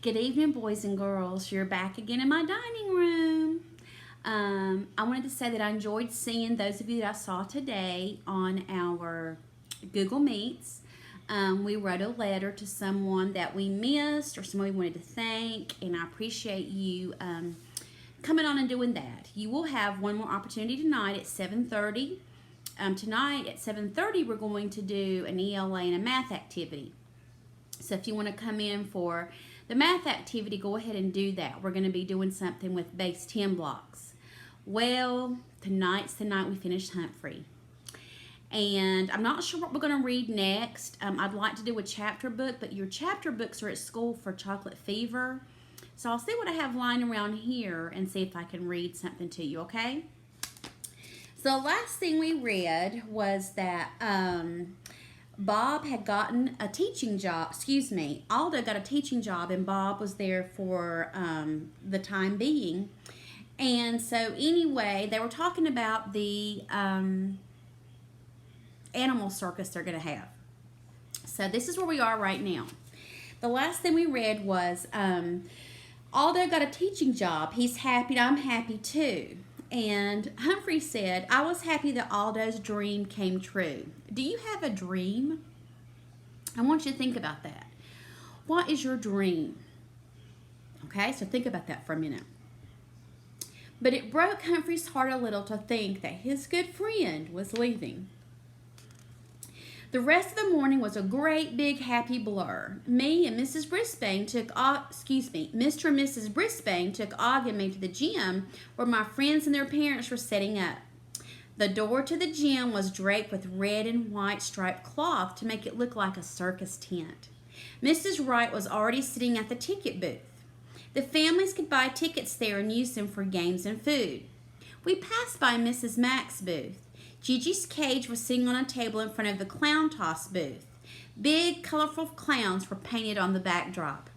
Good evening, boys and girls. You're back again in my dining room. I wanted to say that I enjoyed seeing those of you that I saw today on our Google Meets. We wrote a letter to someone that we missed or someone we wanted to thank, and I appreciate you coming on and doing that. You will have one more opportunity tonight at 7:30. Tonight at 7:30, we're going to do an ELA and a math activity. So if you want to come in for the math activity, go ahead and do that. We're going to be doing something with base 10 blocks. Well, tonight's the night we finish Humphrey. And I'm not sure what we're going to read next. I'd like to do a chapter book, but your chapter books are at school for Chocolate Fever. So I'll see what I have lying around here and see if I can read something to you, okay? So the last thing we read was that Bob had gotten a teaching job. Aldo got a teaching job, and Bob was there for the time being. And so anyway, they were talking about the animal circus they're going to have. So this is where we are right now. The last thing we read was Aldo got a teaching job. He's happy. I'm happy too. And Humphrey said, I was happy that Aldo's dream came true. Do you have a dream? I want you to think about that. What is your dream? Okay, so think about that for a minute. But it broke Humphrey's heart a little to think that his good friend was leaving. The rest of the morning was a great big happy blur. Mr. and Mrs. Brisbane took Og and me to the gym where my friends and their parents were setting up. The door to the gym was draped with red and white striped cloth to make it look like a circus tent. Mrs. Wright was already sitting at the ticket booth. The families could buy tickets there and use them for games and food. We passed by Mrs. Mack's booth. Gigi's cage was sitting on a table in front of the clown toss booth. Big, colorful clowns were painted on the backdrop.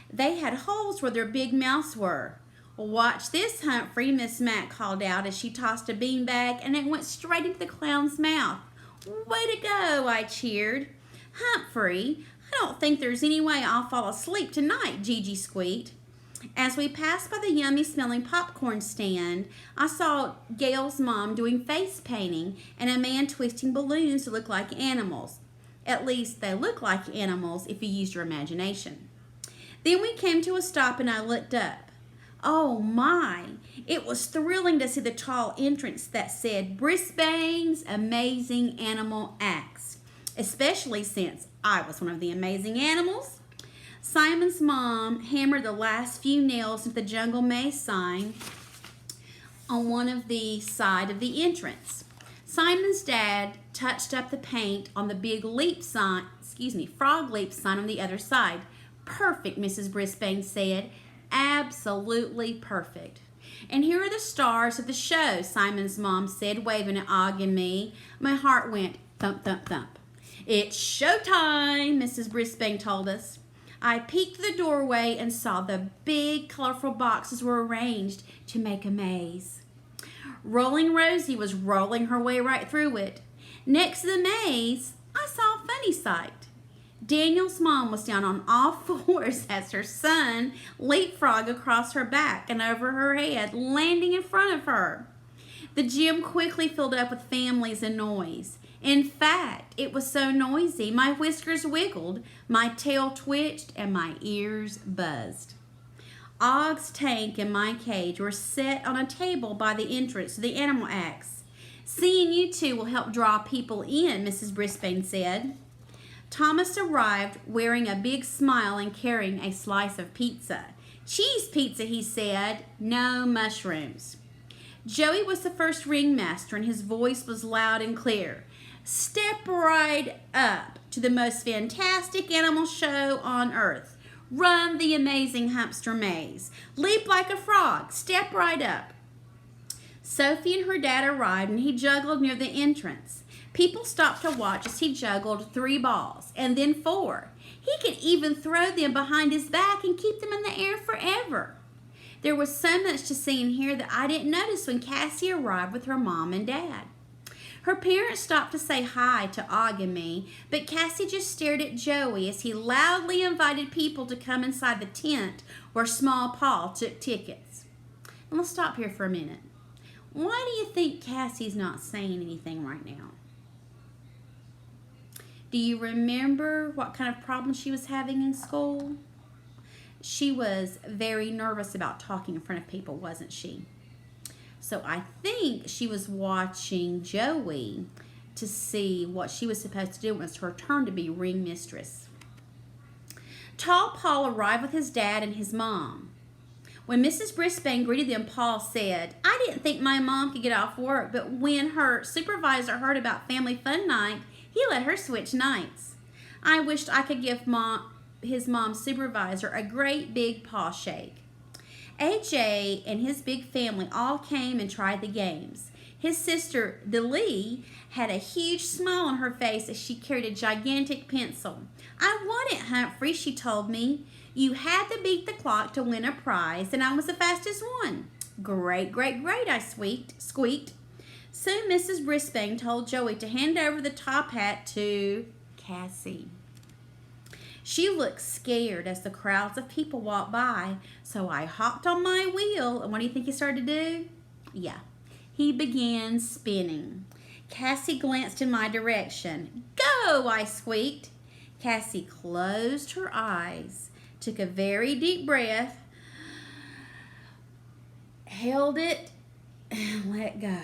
They had holes where their big mouths were. Watch this, Humphrey, Miss Mack called out as she tossed a beanbag and it went straight into the clown's mouth. Way to go, I cheered. Humphrey, I don't think there's any way I'll fall asleep tonight, Gigi squeaked. As we passed by the yummy-smelling popcorn stand, I saw Gail's mom doing face painting and a man twisting balloons to look like animals. At least they look like animals if you use your imagination. Then we came to a stop and I looked up. Oh my! It was thrilling to see the tall entrance that said Brisbane's Amazing Animal Acts, especially since I was one of the amazing animals. Simon's mom hammered the last few nails into the Jungle Maze sign on one of the side of the entrance. Simon's dad touched up the paint on the big frog leap sign on the other side. Perfect, Mrs. Brisbane said. Absolutely perfect. And here are the stars of the show, Simon's mom said, waving at Og and me. My heart went thump, thump, thump. It's showtime, Mrs. Brisbane told us. I peeked through the doorway and saw the big, colorful boxes were arranged to make a maze. Rolling Rosie was rolling her way right through it. Next to the maze, I saw a funny sight. Daniel's mom was down on all fours as her son leapfrogged across her back and over her head, landing in front of her. The gym quickly filled up with families and noise. In fact, it was so noisy, my whiskers wiggled, my tail twitched, and my ears buzzed. Og's tank and my cage were set on a table by the entrance to the animal acts. Seeing you two will help draw people in, Mrs. Brisbane said. Thomas arrived wearing a big smile and carrying a slice of pizza. Cheese pizza, he said. No mushrooms. Joey was the first ringmaster, and his voice was loud and clear. Step right up to the most fantastic animal show on earth. Run the amazing hamster maze. Leap like a frog. Step right up. Sophie and her dad arrived, and he juggled near the entrance. People stopped to watch as he juggled 3 balls, and then 4. He could even throw them behind his back and keep them in the air forever. There was so much to see and hear that I didn't notice when Cassie arrived with her mom and dad. Her parents stopped to say hi to Og and me, but Cassie just stared at Joey as he loudly invited people to come inside the tent where Small Paul took tickets. And let's stop here for a minute. Why do you think Cassie's not saying anything right now? Do you remember what kind of problems she was having in school? She was very nervous about talking in front of people, wasn't she? So I think she was watching Joey to see what she was supposed to do when it was her turn to be ring mistress. Tall Paul arrived with his dad and his mom. When Mrs. Brisbane greeted them, Paul said, "I didn't think my mom could get off work, but when her supervisor heard about Family Fun Night, he let her switch nights. I wished I could give his mom's supervisor a great big paw shake." AJ and his big family all came and tried the games. His sister, Delee, had a huge smile on her face as she carried a gigantic pencil. "I won it, Humphrey," she told me. "You had to beat the clock to win a prize, and I was the fastest one." "Great, great, great," I squeaked. Soon Mrs. Brisbane told Joey to hand over the top hat to Cassie. She looked scared as the crowds of people walked by, so I hopped on my wheel, and what do you think he started to do? Yeah, he began spinning. Cassie glanced in my direction. "Go!" I squeaked. Cassie closed her eyes, took a very deep breath, held it, and let go.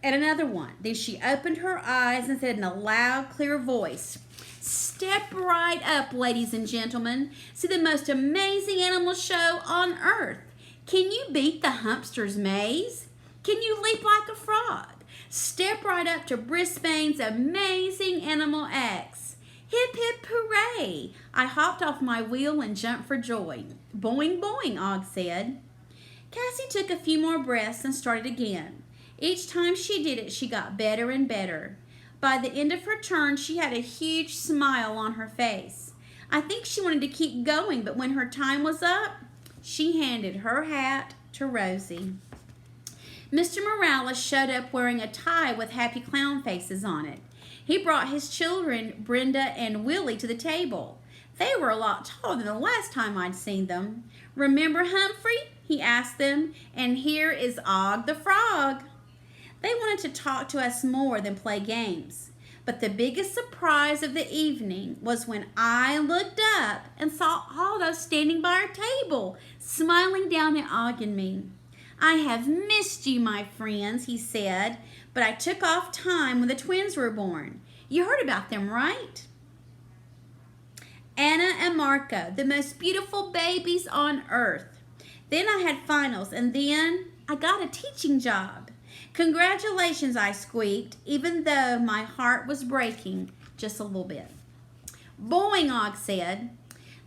And another one. Then she opened her eyes and said in a loud, clear voice, "Step right up, ladies and gentlemen. See the most amazing animal show on earth. Can you beat the Humpster's maze? Can you leap like a frog? Step right up to Brisbane's amazing animal acts. Hip, hip, hooray!" I hopped off my wheel and jumped for joy. "Boing, boing," Og said. Cassie took a few more breaths and started again. Each time she did it, she got better and better. By the end of her turn, she had a huge smile on her face. I think she wanted to keep going, but when her time was up, she handed her hat to Rosie. Mr. Morales showed up wearing a tie with happy clown faces on it. He brought his children, Brenda and Willie, to the table. They were a lot taller than the last time I'd seen them. "Remember Humphrey?" he asked them. "And here is Og the Frog." They wanted to talk to us more than play games. But the biggest surprise of the evening was when I looked up and saw Aldo standing by our table, smiling down at Og and me. "I have missed you, my friends," he said, "but I took off time when the twins were born. You heard about them, right? Anna and Marco, the most beautiful babies on earth. Then I had finals, and then I got a teaching job." "Congratulations," I squeaked, even though my heart was breaking just a little bit. "Boing," Og said.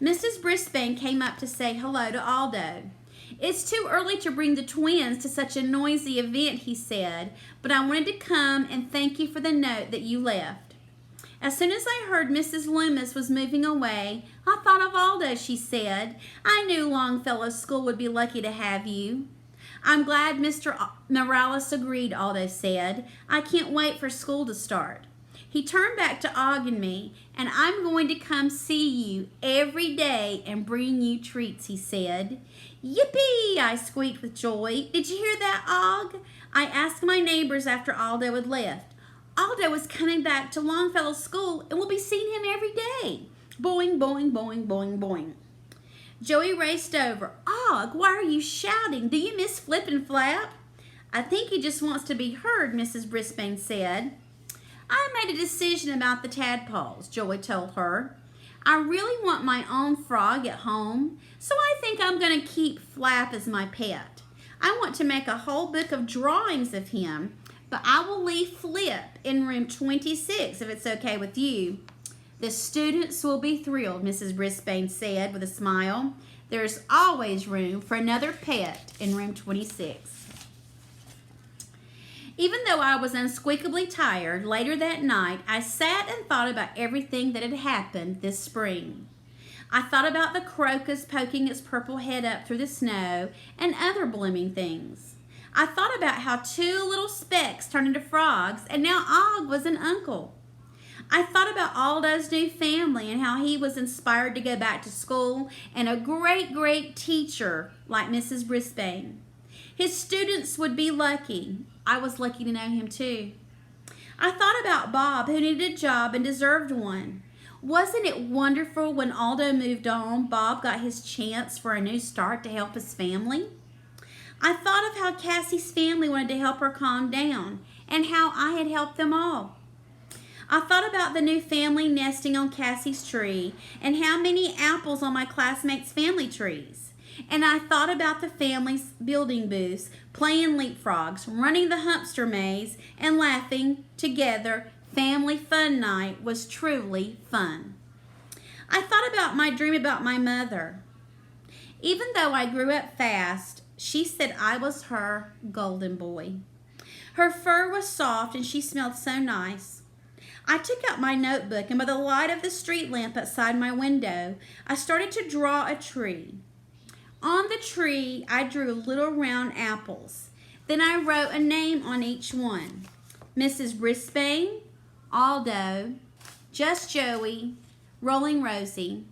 Mrs. Brisbane came up to say hello to Aldo. "It's too early to bring the twins to such a noisy event," he said, "but I wanted to come and thank you for the note that you left." As soon as I heard Mrs. Loomis was moving away, I thought of Aldo, she said. "I knew Longfellow School would be lucky to have you." "I'm glad Mr. Morales agreed," Aldo said. "I can't wait for school to start." He turned back to Og and me. "And I'm going to come see you every day and bring you treats," he said. "Yippee!" I squeaked with joy. "Did you hear that, Og?" I asked my neighbors after Aldo had left. "Aldo is coming back to Longfellow School, and we'll be seeing him every day." Boing, boing, boing, boing, boing. Joey raced over. "Og, why are you shouting? Do you miss Flip and Flap?" "I think he just wants to be heard," Mrs. Brisbane said. "I made a decision about the tadpoles," Joey told her. "I really want my own frog at home, so I think I'm going to keep Flap as my pet. I want to make a whole book of drawings of him, but I will leave Flip in room 26 if it's okay with you." "The students will be thrilled," Mrs. Brisbane said with a smile. "There's always room for another pet in room 26. Even though I was unsqueakably tired, later that night I sat and thought about everything that had happened this spring. I thought about the crocus poking its purple head up through the snow and other blooming things. I thought about how two little specks turned into frogs, and now Og was an uncle. I thought about Aldo's new family and how he was inspired to go back to school and a great, great teacher like Mrs. Brisbane. His students would be lucky. I was lucky to know him too. I thought about Bob, who needed a job and deserved one. Wasn't it wonderful when Aldo moved on, Bob got his chance for a new start to help his family? I thought of how Cassie's family wanted to help her calm down and how I had helped them all. I thought about the new family nesting on Cassie's tree and how many apples on my classmates' family trees. And I thought about the family's building booths, playing leapfrogs, running the hamster maze, and laughing together. Family fun night was truly fun. I thought about my dream about my mother. Even though I grew up fast, she said I was her golden boy. Her fur was soft and she smelled so nice. I took out my notebook and by the light of the street lamp outside my window, I started to draw a tree. On the tree, I drew little round apples. Then I wrote a name on each one. Mrs. Brisbane, Aldo, Just Joey, Rolling Rosie,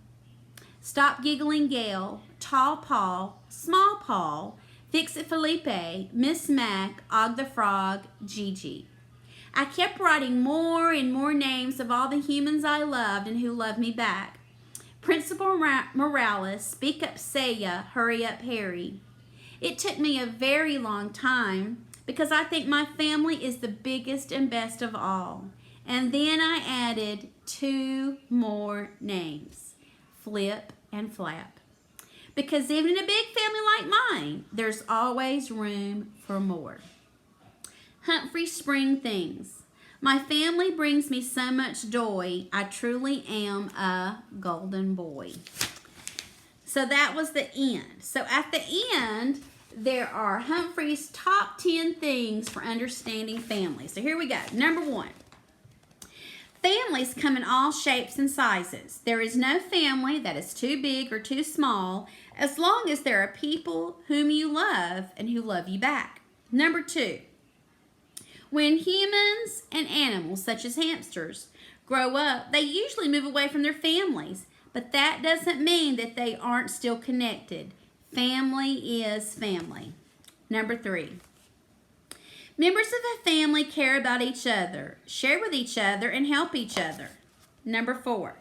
Stop Giggling Gail, Tall Paul, Small Paul, Fix It Felipe, Miss Mac, Og the Frog, Gigi. I kept writing more and more names of all the humans I loved and who loved me back. Principal Morales, Speak Up Saya, Hurry Up Harry. It took me a very long time because I think my family is the biggest and best of all. And then I added 2 more names, Flip and Flap. Because even in a big family like mine, there's always room for more. Humphrey Spring Things. My family brings me so much joy. I truly am a golden boy. So that was the end. So at the end, there are Humphrey's top 10 things for understanding families. So here we go. Number 1. Families come in all shapes and sizes. There is no family that is too big or too small as long as there are people whom you love and who love you back. Number 2. When humans and animals, such as hamsters, grow up, they usually move away from their families, but that doesn't mean that they aren't still connected. Family is family. Number 3. Members of a family care about each other, share with each other, and help each other. Number 4.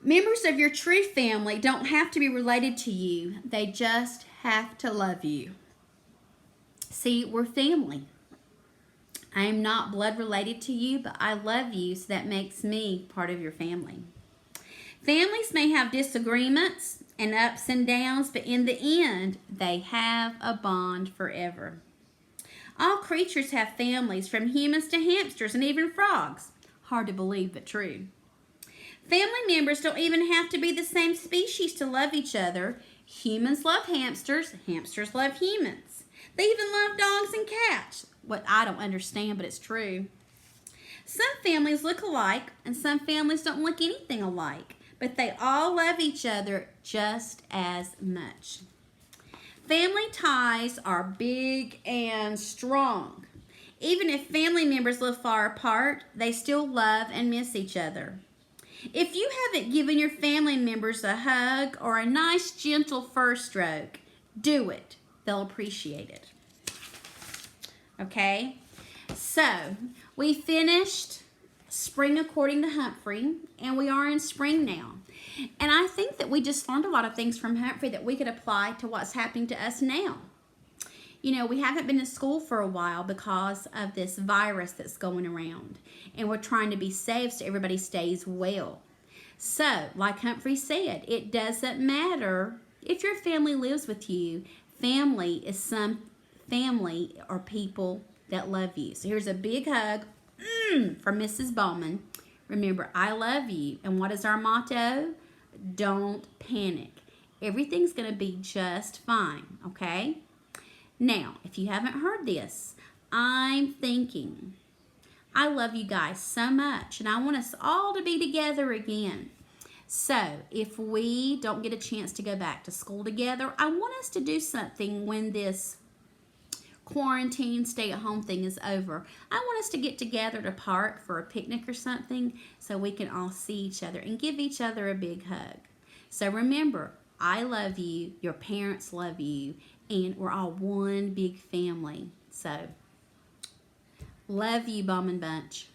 Members of your true family don't have to be related to you. They just have to love you. See, we're family. I am not blood related to you, but I love you, so that makes me part of your family. Families may have disagreements and ups and downs, but in the end, they have a bond forever. All creatures have families, from humans to hamsters and even frogs. Hard to believe, but true. Family members don't even have to be the same species to love each other. Humans love hamsters, hamsters love humans. They even love dogs and cats. What I don't understand, but it's true. Some families look alike, and some families don't look anything alike, but they all love each other just as much. Family ties are big and strong. Even if family members live far apart, they still love and miss each other. If you haven't given your family members a hug or a nice, gentle fur stroke, do it. They'll appreciate it. Okay, so we finished Spring According to Humphrey, and we are in spring now. And I think that we just learned a lot of things from Humphrey that we could apply to what's happening to us now. You know, we haven't been to school for a while because of this virus that's going around, and we're trying to be safe so everybody stays well. So, like Humphrey said, it doesn't matter if your family lives with you. Family is some family or people that love you. So here's a big hug from Mrs. Bowman. Remember, I love you. And what is our motto? Don't panic. Everything's going to be just fine, okay? Now, if you haven't heard this, I'm thinking, I love you guys so much, and I want us all to be together again. So, if we don't get a chance to go back to school together, I want us to do something when this quarantine stay-at-home thing is over, I want us to get together at a park for a picnic or something so we can all see each other and give each other a big hug. So remember, I love you, your parents love you, and we're all one big family. So, love you, Bomb and Bunch.